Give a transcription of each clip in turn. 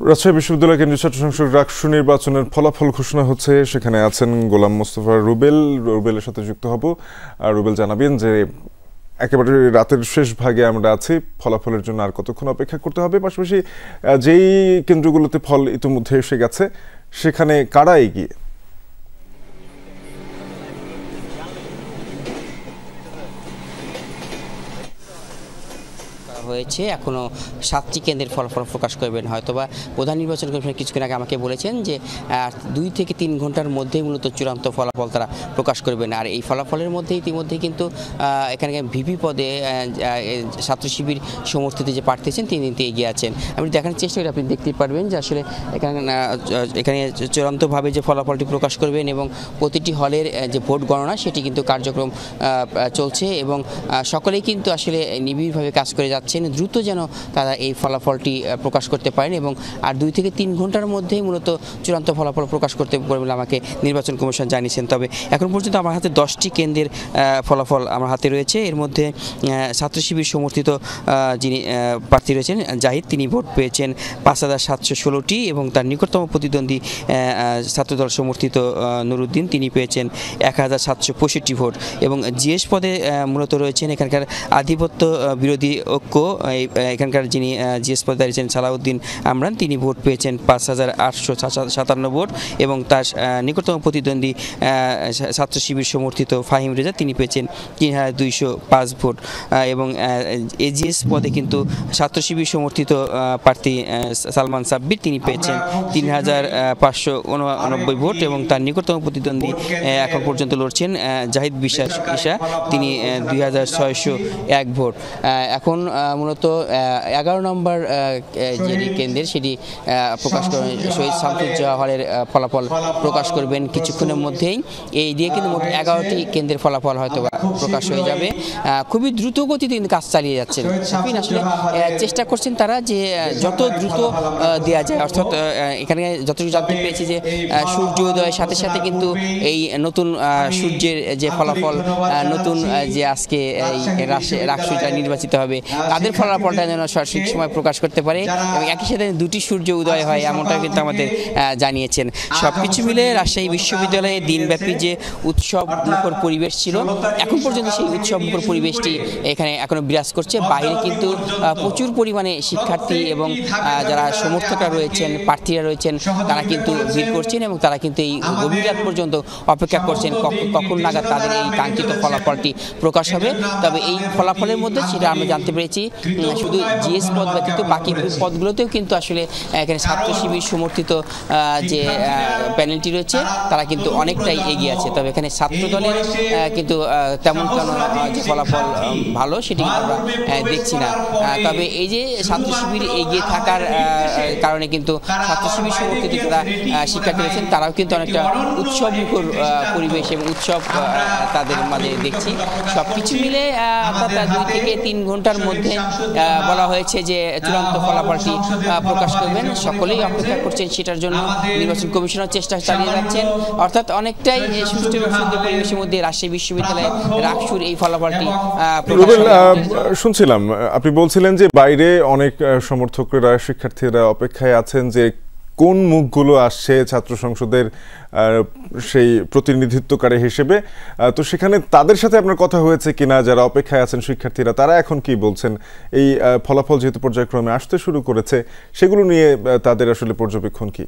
রাজশাহী বিশ্ববিদ্যালয় কেন্দ্রীয় ছাত্র সংসদ রাকসু নির্বাচনের ফলাফল ঘোষণা হচ্ছে। সেখানে আছেন গোলাম মোস্তফা রুবেলের সাথে যুক্ত হব। আর রুবেল জানাবেন যে একেবারে রাতের শেষ ভাগে আমরা আছি, ফলাফলের জন্য আর কতক্ষণ অপেক্ষা করতে হবে, পাশাপাশি যেই কেন্দ্রগুলোতে ফল ইতিমধ্যে এসে গেছে সেখানে কারা এগিয়ে। হয়েছে এখনো 7টি কেন্দ্রের ফলাফল প্রকাশ করবেন। হয়তোবা প্রধান নির্বাচন কমিশন কিছুক্ষণ আগে আমাকে বলেছেন যে 2 থেকে 3 ঘন্টার মধ্যেই মূলত চূড়ান্ত ফলাফল তারা প্রকাশ করবেন। আর এই ফলাফলের মধ্যে ইতিমধ্যে কিন্তু এখানে ভিপি পদে ছাত্র শিবির সমর্থিত যে প্রার্থী আছেন তিনি এগিয়ে আছেন। আমি দেখানোর চেষ্টা করি, আপনি দেখতে পারবেন যে আসলে এখানে চূড়ান্তভাবে যে ফলাফলটি প্রকাশ করবেন এবং প্রতিটি হলের যে ভোট গণনা সেটি কিন্তু কার্যক্রম চলছে এবং সকলেই কিন্তু আসলে নিবিড়ভাবে কাজ করে যাচ্ছেন দ্রুত যেন তারা এই ফলাফলটি প্রকাশ করতে পারেন এবং আর 2 থেকে 3 ঘন্টার মধ্যেই মূলত চূড়ান্ত ফলাফল প্রকাশ করতে পারবে বলে আমাকে নির্বাচন কমিশন জানিয়েছেন। তবে এখন পর্যন্ত আমার হাতে 10টি কেন্দ্রের ফলাফল আমার হাতে রয়েছে। এর মধ্যে ছাত্র শিবির সমর্থিত যিনি প্রার্থী রয়েছেন জাহিদ, তিনি ভোট পেয়েছেন 5716টি এবং তার নিকটতম প্রতিদ্বন্দ্বী ছাত্রদল সমর্থিত নুরুদ্দিন, তিনি পেয়েছেন 1765 ভোট এবং জিএস পদে মূলত রয়েছেন এখানকার আধিপত্য বিরোধী ঐক্য, এখানকার যিনি জিএস পদে দাঁড়িয়েছেন সালাউদ্দিন আমরান, তিনি ভোট পেয়েছেন 5857 ভোট এবং তার নিকটতম প্রতিদ্বন্দ্বী ছাত্র শিবির সমর্থিত ফাহিম রেজা, তিনি পেয়েছেন 3205 ভোট এবং এজিএস পদে কিন্তু ছাত্র শিবির সমর্থিত প্রার্থী সালমান সাব্বির, তিনি পেয়েছেন 3589 ভোট এবং তার নিকটতম প্রতিদ্বন্দ্বী এখন পর্যন্ত লড়ছেন জাহিদ বিশ্বাস ঈশা, তিনি 2601 ভোট। এখন মূলত 11 নম্বর যে কেন্দ্রের সেটি প্রকাশ করবেন শহীদ শামসুজ্জামান হলের ফলাফল প্রকাশ করবেন কিছুক্ষণের মধ্যেই। এই দিয়ে কিন্তু মোট 11টি কেন্দ্রের ফলাফল হয়তো প্রকাশ হয়ে যাবে। খুবই দ্রুত গতিতে কিন্তু কাজ চালিয়ে যাচ্ছেন আসলে চেষ্টা করছেন তারা যে যত দ্রুত দেওয়া যায়, অর্থাৎ এখানে যতটুকু জানতে পেরেছি যে সূর্যোদয়ের সাথে সাথে কিন্তু এই নতুন সূর্যের যে ফলাফল, নতুন যে আজকে রাকসুটা নির্বাচিত হবে তাদের ফলাফলটা যেন সঠিক সময় প্রকাশ করতে পারে এবং একই সাথে 2টি সূর্য উদয় হয় এমনটা কিন্তু আমাদের জানিয়েছেন। সবকিছু মিলে রাজশাহী বিশ্ববিদ্যালয়ে দিনব্যাপী যে উৎসব মুখর পরিবেশ ছিল, এখন পর্যন্ত সেই উৎসব মুখর পরিবেশটি এখানে এখনো বিরাজ করছে। বাইরে কিন্তু প্রচুর পরিমাণে শিক্ষার্থী এবং যারা সমর্থকরা রয়েছেন, প্রার্থীরা রয়েছেন, তারা কিন্তু ভিড় করছেন এবং তারা কিন্তু এই গভীর রাত পর্যন্ত অপেক্ষা করছেন কখন নাগাদ তাদের এই কাঙ্ক্ষিত ফলাফলটি প্রকাশ হবে। তবে এই ফলাফলের মধ্যে সেটা আমরা জানতে পেরেছি শুধু জিএস পদ ব্যতীত বাকি পদগুলোতেও কিন্তু আসলে এখানে ছাত্র শিবির সমর্থিত যে প্যানেলটি রয়েছে তারা কিন্তু অনেকটাই এগিয়ে আছে। তবে এখানে ছাত্র দলের কিন্তু তেমন কোনো যে ফলাফল ভালো সেটি আমরা দেখছি না। তবে এই যে ছাত্র শিবির এগিয়ে থাকার কারণে কিন্তু ছাত্র শিবির সমর্থিত যারা শিক্ষার্থী রয়েছেন তারাও কিন্তু অনেকটা উৎসবমুখর পরিবেশ এবং উৎসব তাদের মাঝে দেখছি। সব কিছু মিলে অর্থাৎ 2 থেকে 3 ঘন্টার মধ্যে বলা হয়েছে যে চূড়ান্ত ফলাফলটি প্রকাশ করবেন। সকলেই অপেক্ষা করছেন সেটার জন্য, নির্বাচন কমিশনের চেষ্টা চালিয়ে যাচ্ছেন। অর্থাৎ অনেকটাই সুষ্ঠু এবং সুন্দর পরিবেশের মধ্যে রাজশাহী বিশ্ববিদ্যালয়ে রাকসুর এই ফলাফলটি শুনছিলাম। আপনি বলছিলেন যে বাইরে অনেক সমর্থকরা, শিক্ষার্থীরা অপেক্ষায় আছেন যে কোন মুখগুলো আসছে ছাত্র সংসদের সেই প্রতিনিধিত্বকারী হিসেবে। তো সেখানে তাদের সাথে আপনার কথা হয়েছে কিনা, যারা অপেক্ষায় আছেন শিক্ষার্থীরা, তারা এখন কি বলছেন? এই ফলাফল যেহেতু পর্যায়ক্রমে আসতে শুরু করেছে, সেগুলো নিয়ে তাদের আসলে পর্যবেক্ষণ কি?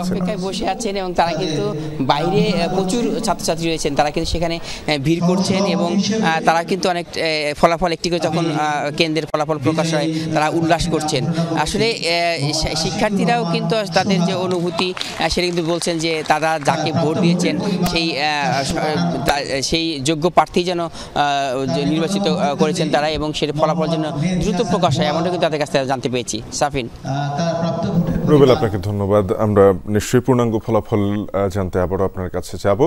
অপেক্ষায় বসে আছেন এবং তারা কিন্তু বাইরে প্রচুর ছাত্রছাত্রী রয়েছেন, তারা কিন্তু সেখানে ভিড় করছেন এবং তারা কিন্তু অনেক ফলাফল একটি করে যখন কেন্দ্রের ফলাফল প্রকাশ হয় তারা উল্লাস করছেন। আসলে শিক্ষার্থীরাও কিন্তু তাদের যে অনুভূতি সেটা কিন্তু বলছেন যে তারা যাকে ভোট দিয়েছেন সেই যোগ্য প্রার্থী যেন নির্বাচিত করেছেন তারা এবং সেটা ফলাফল যেন দ্রুত প্রকাশ হয় এমনটা কিন্তু তাদের কাছ থেকে জানতে পেরেছি। সাফিন। রুবেল, আপনাকে ধন্যবাদ। আমরা নিশ্চয়ই পূর্ণাঙ্গ ফলাফল জানতে আবারও আপনার কাছে যাব।